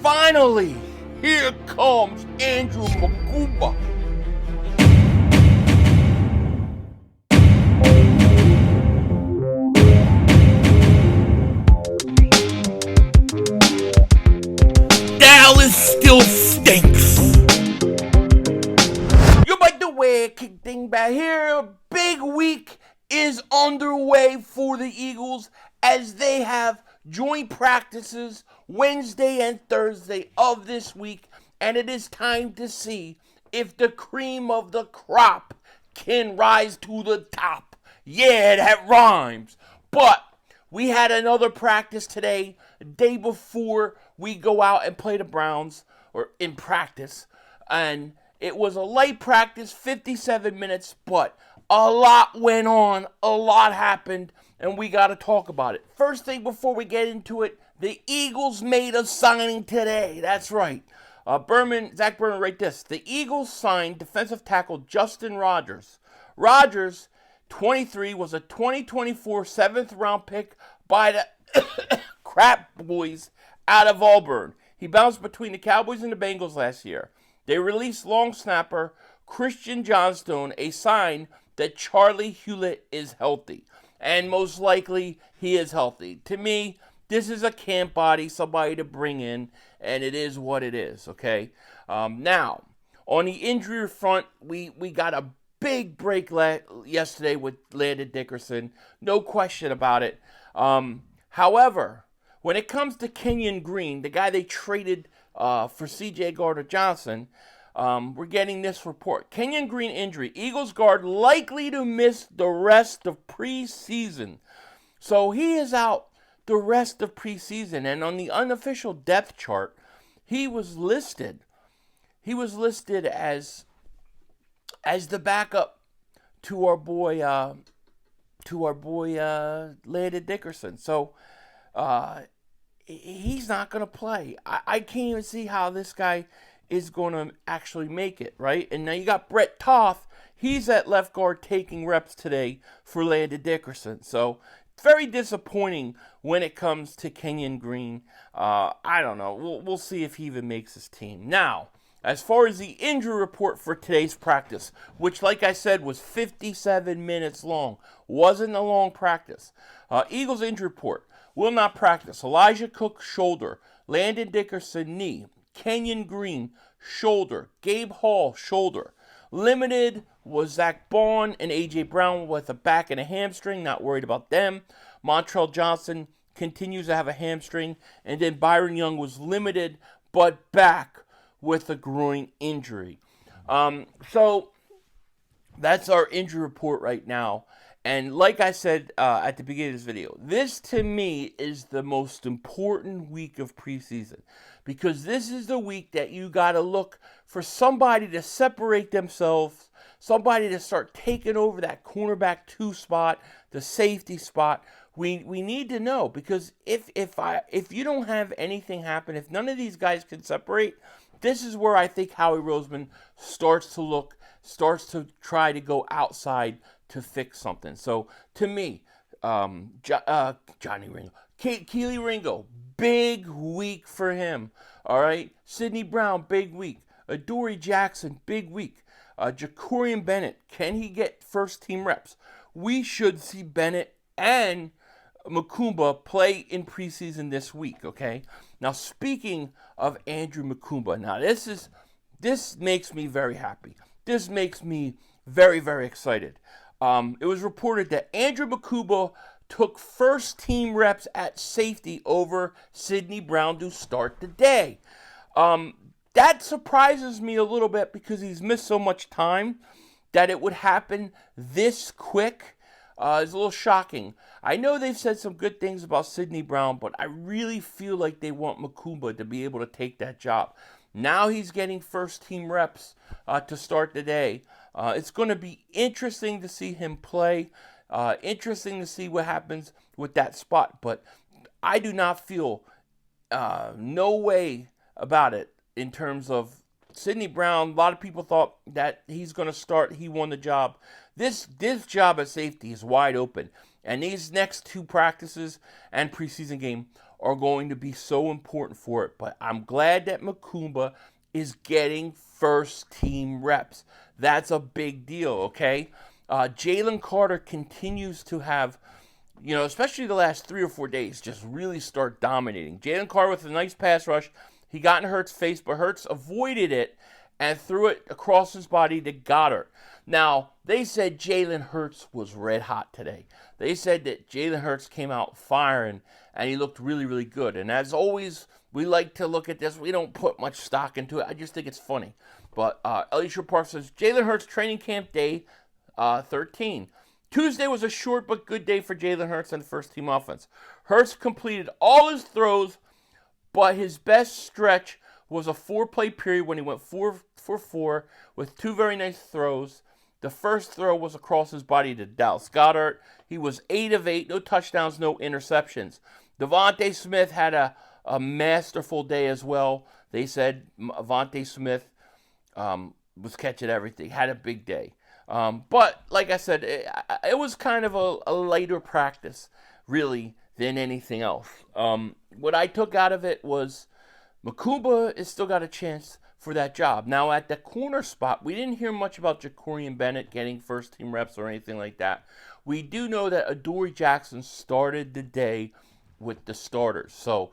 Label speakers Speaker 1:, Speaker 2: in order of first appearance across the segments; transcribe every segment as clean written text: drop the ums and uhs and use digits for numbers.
Speaker 1: Finally, here comes Andrew Makuba. Dallas still stinks. You like the way kick Dingbat here. Big week is underway for the Eagles as they have joint practices Wednesday and Thursday of this week, and it is time to see if the cream of the crop can rise to the top. Yeah, that rhymes. But we had another practice today, day before we go out and play the Browns, or in practice, and it was a light practice, 57 minutes, but a lot went on, a lot happened, and we got to talk about it. First thing before we get into it, the Eagles made a signing today. That's right. Zach Berman, write this. The Eagles signed defensive tackle Justin Rogers. Rogers, 23, was a 2024 seventh round pick by the crap boys out of Auburn. He bounced between the Cowboys and the Bengals last year. They released long snapper Christian Johnstone, a sign that Charlie Hewlett is healthy. And most likely, he is healthy. To me, this is a camp body, somebody to bring in, and it is what it is, okay? Now, on the injury front, we got a big break yesterday with Landon Dickerson. No question about it. However, when it comes to Kenyon Green, the guy they traded for C.J. Gardner-Johnson, we're getting this report. Kenyon Green injury. Eagles guard likely to miss the rest of preseason. So he is out the rest of preseason. And on the unofficial depth chart, he was listed as the backup to our boy Landon Dickerson. So he's not going to play. I can't even see how this guy is going to actually make it, right? And now you got Brett Toth. He's at left guard taking reps today for Landon Dickerson. So very disappointing when it comes to Kenyon Green. I don't know. We'll see if he even makes his team. Now, as far as the injury report for today's practice, which, like I said, was 57 minutes long, wasn't a long practice. Eagles injury report: will not practice. Elijah Cook, shoulder. Landon Dickerson, knee. Kenyon Green, shoulder. Gabe Hall, shoulder. Limited was Zach Bond and A.J. Brown with a back and a hamstring. Not worried about them. Montrell Johnson continues to have a hamstring. And then Byron Young was limited but back with a groin injury. So that's our injury report right now. And like I said at the beginning of this video, this to me is the most important week of preseason, because this is the week that you got to look for somebody to separate themselves, somebody to start taking over that cornerback 2 spot, the safety spot. We need to know, because if you don't have anything happen, if none of these guys can separate, this is where I think Howie Roseman starts to try to go outside to fix something. So, to me, Johnny Ringo, Keely Ringo, big week for him. All right, Sidney Brown, big week. Adoree Jackson, big week. Jacorian Bennett, can he get first team reps? We should see Bennett and Makuba play in preseason this week, okay? Now, speaking of Andrew Makuba, now this makes me very happy. This makes me very, very excited. It was reported that Andrew Makuba took first team reps at safety over Sidney Brown to start the day. That surprises me a little bit, because he's missed so much time. That it would happen this quick is a little shocking. I know they've said some good things about Sidney Brown, but I really feel like they want Makuba to be able to take that job. Now he's getting first team reps to start the day. It's going to be interesting to see him play. Interesting to see what happens with that spot. But I do not feel no way about it in terms of Sidney Brown. A lot of people thought that he's going to start. He won the job. This job at safety is wide open. And these next 2 practices and preseason game are going to be so important for it. But I'm glad that Makuba is getting first team reps. That's a big deal, okay? Jalen Carter continues to have, especially the last 3 or 4 days, just really start dominating. Jalen Carter with a nice pass rush. He got in Hurts' face, but Hurts avoided it and threw it across his body to Goddard. Now, they said Jalen Hurts was red hot today. They said that Jalen Hurts came out firing, and he looked really, really good. And as always, we like to look at this. We don't put much stock into it. I just think it's funny. But Alicia Park says, Jalen Hurts training camp day 13. Tuesday was a short but good day for Jalen Hurts and the first-team offense. Hurts completed all his throws, but his best stretch was a 4-play period when he went 4 for 4 with 2 very nice throws. The first throw was across his body to Dallas Goedert. He was 8 of 8, no touchdowns, no interceptions. Devontae Smith had a masterful day as well. They said Devontae Smith was catching everything, had a big day. But like I said, it was kind of a lighter practice, really, than anything else. What I took out of it was Makuba has still got a chance for that job. Now, at the corner spot, we didn't hear much about Ja'Cory Bennett getting first-team reps or anything like that. We do know that Adoree Jackson started the day with the starters. So,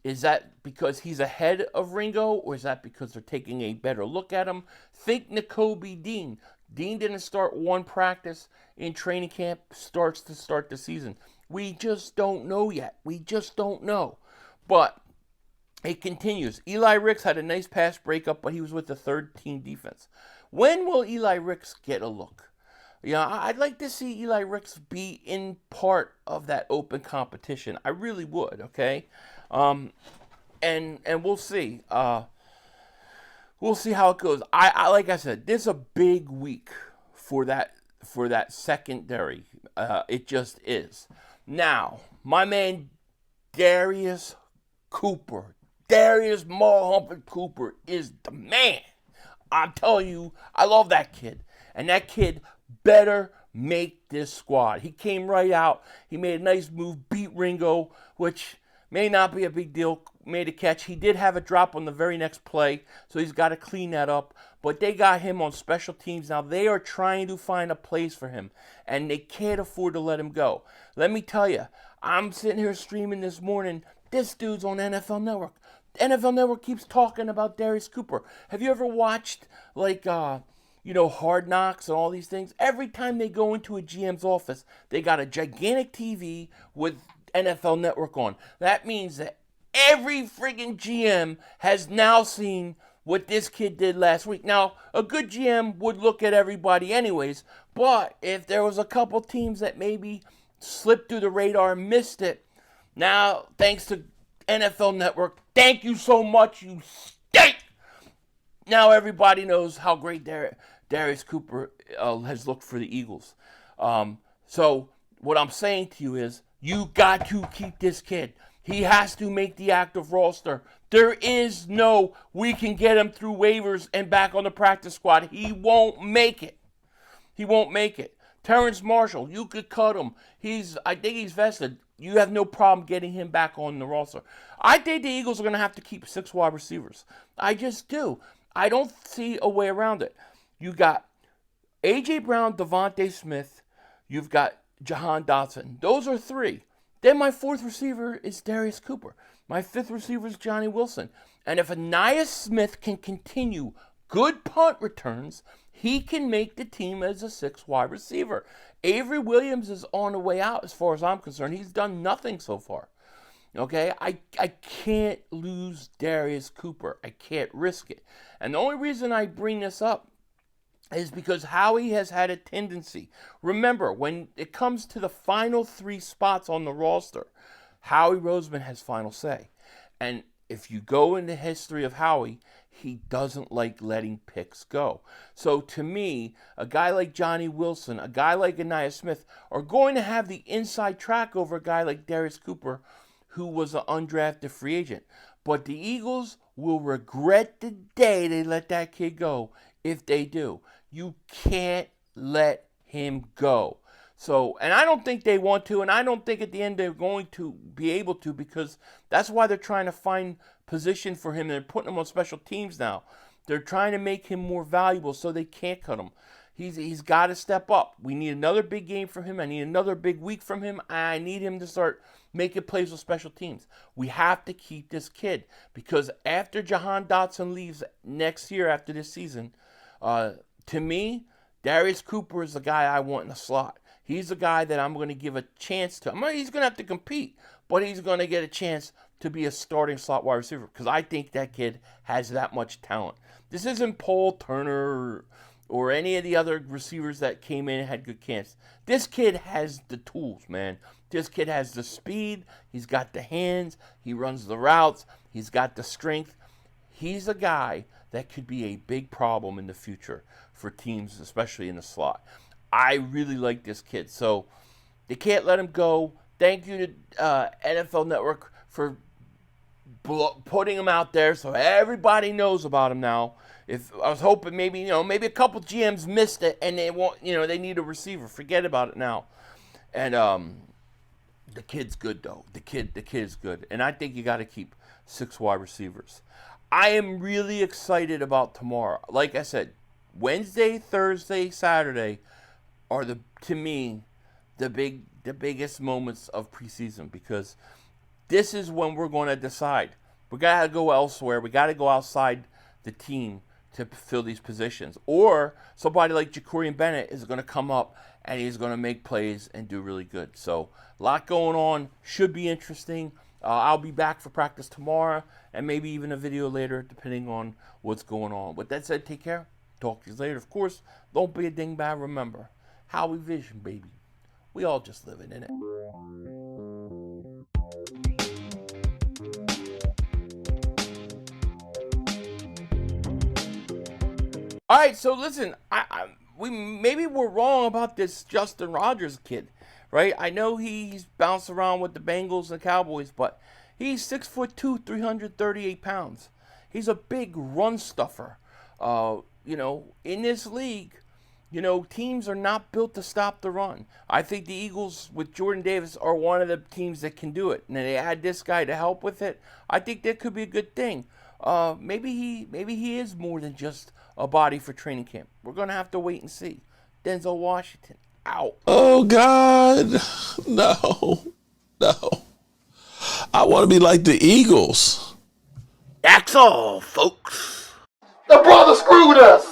Speaker 1: is that because he's ahead of Ringo, or is that because they're taking a better look at him? Think Nakobe Dean. Dean didn't start one practice in training camp, starts to start the season. We just don't know yet. We just don't know. But it continues. Eli Ricks had a nice pass breakup, but he was with the third-team defense. When will Eli Ricks get a look? I'd like to see Eli Ricks be in part of that open competition. I really would, okay? And we'll see. We'll see how it goes. I like I said, this is a big week for that secondary. It just is. Now, my man Darius Cooper. Darius Humpin Cooper is the man. I'm telling you, I love that kid. And that kid better make this squad. He came right out. He made a nice move, beat Ringo, which may not be a big deal. Made a catch. He did have a drop on the very next play, so he's got to clean that up. But they got him on special teams. Now they are trying to find a place for him, and they can't afford to let him go. Let me tell you, I'm sitting here streaming this morning. This dude's on NFL Network. NFL Network keeps talking about Darius Cooper. Have you ever watched, Hard Knocks and all these things? Every time they go into a GM's office, they got a gigantic TV with NFL Network on. That means that every friggin' GM has now seen what this kid did last week. Now, a good GM would look at everybody anyways, but if there was a couple teams that maybe slipped through the radar and missed it, now, thanks to NFL Network, thank you so much, you stink! Now everybody knows how great Darius Cooper has looked for the Eagles. So what I'm saying to you is, you got to keep this kid. He has to make the active roster. There is no, we can get him through waivers and back on the practice squad. He won't make it. He won't make it. Terrence Marshall, you could cut him. I think he's vested. You have no problem getting him back on the roster. I think the Eagles are going to have to keep 6 wide receivers. I just do. I don't see a way around it. You got A.J. Brown, Devontae Smith. You've got Jahan Dotson. Those are 3. Then my 4th receiver is Darius Cooper. My 5th receiver is Johnny Wilson. And if Ainias Smith can continue good punt returns, he can make the team as a 6th wide receiver. Avery Williams is on the way out as far as I'm concerned. He's done nothing so far. Okay? I can't lose Darius Cooper. I can't risk it. And the only reason I bring this up is because Howie has had a tendency. Remember, when it comes to the final 3 spots on the roster, Howie Roseman has final say. And if you go in the history of Howie, he doesn't like letting picks go. So to me, a guy like Johnny Wilson, a guy like Ainias Smith are going to have the inside track over a guy like Darius Cooper, who was an undrafted free agent. But the Eagles will regret the day they let that kid go if they do. You can't let him go. So, and I don't think they want to, and I don't think at the end they're going to be able to, because that's why they're trying to find position for him. They're putting him on special teams now. They're trying to make him more valuable so they can't cut him. He's got to step up. We need another big game from him. I need another big week from him. I need him to start making plays with special teams. We have to keep this kid, because after Jahan Dotson leaves next year after this season, to me, Darius Cooper is the guy I want in the slot. He's the guy that I'm going to give a chance to. He's going to have to compete, but he's going to get a chance to be a starting slot wide receiver, because I think that kid has that much talent. This isn't Paul Turner or any of the other receivers that came in and had good camps. This kid has the tools, man. This kid has the speed. He's got the hands. He runs the routes. He's got the strength. He's a guy that could be a big problem in the future for teams, especially in the slot. I really like this kid, so they can't let him go. Thank you to NFL Network for putting him out there so everybody knows about him now. If I was hoping maybe a couple GMs missed it and they want they need a receiver. Forget about it now. And the kid's good though. The kid is good, and I think you got to keep 6 wide receivers. I am really excited about tomorrow. Like I said, Wednesday, Thursday, Saturday are to me the biggest moments of preseason, because this is when we're going to decide. We got to go elsewhere. We got to go outside the team to fill these positions. Or somebody like Jacorian Bennett is going to come up and he's going to make plays and do really good. So a lot going on. Should be interesting. I'll be back for practice tomorrow and maybe even a video later, depending on what's going on. With that said, take care. Talk to you later. Of course, don't be a dingbat. Remember, how we vision, baby. We all just living in it. All right, so listen, maybe we're wrong about this Justin Rogers kid, right? I know he's bounced around with the Bengals and Cowboys, but he's 6'2", 338 pounds. He's a big run stuffer. In this league, teams are not built to stop the run. I think the Eagles with Jordan Davis are one of the teams that can do it. And they add this guy to help with it. I think that could be a good thing. Maybe he is more than just a body for training camp. We're going to have to wait and see. Denzel Washington, out.
Speaker 2: Oh, God. No. I want to be like the Eagles.
Speaker 1: That's all, folks.
Speaker 3: The brother screwed us.